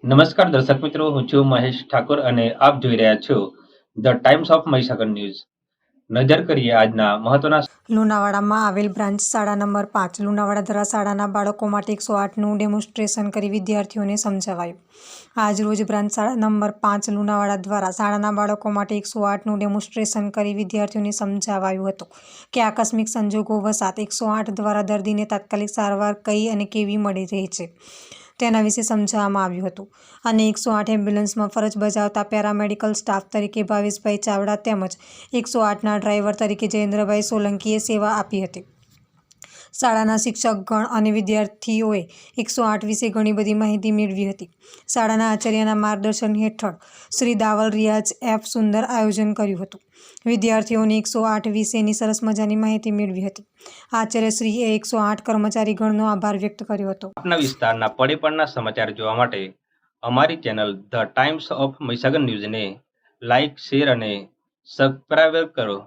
નમસ્કાર દર્શક મિત્રો, હું છું મહેશ ઠાકોર અને આપ જોઈ રહ્યા છો the Times of Mahisagar news. નજર કરીએ આજના મહત્વના. લુણાવાડામાં આવેલ બ્રાન્ચ શાળા નંબર 5 લુણાવાડા દ્વારા શાળાના બાળકો માટે 108નું ડેમોન્સ્ટ્રેશન કરી વિદ્યાર્થીઓને સમજાવાયું. આજરોજ બ્રાન્ચ શાળા નંબર 5 લુણાવાડા દ્વારા શાળાના બાળકો માટે 108નું ડેમોન્સ્ટ્રેશન કરી વિદ્યાર્થીઓને સમજાવાયું હતું કે આકસ્મિક સંજોગો વસાત 108 દ્વારા દર્દીને તાત્કાલિક સારવાર કઈ અને કેવી મળી રહી છે તેના વિશે સમજાવવામાં આવ્યું હતું અને 108 એમ્બ્યુલન્સમાં ફરજ બજાવતા પેરામેડિકલ સ્ટાફ તરીકે ભાવેશભાઈ ચાવડા તેમજ 108ના ડ્રાઈવર તરીકે જયેન્દ્રભાઈ સોલંકીએ સેવા આપી હતી. શાળાના શિક્ષકગણ અને વિદ્યાર્થીઓએ 108 વિશે ઘણી બધી માહિતી મેળવી હતી. શાળાના આચાર્યના માર્ગદર્શન હેઠળ શ્રી દાવલ રિયાઝ એફ સુંદર આયોજન કર્યું હતું. વિદ્યાર્થીઓને 108 વિશેની સરસ મજાની માહિતી મેળવી હતી. આચાર્યશ્રીએ 108 કર્મચારીગણનો આભાર વ્યક્ત કર્યો હતો. આપના વિસ્તારના પડે સમાચાર જોવા માટે અમારી channel The Times of Mahisagar ન્યૂઝને લાઇક, શેર અને સબસ્ક્રાઇબ કરો.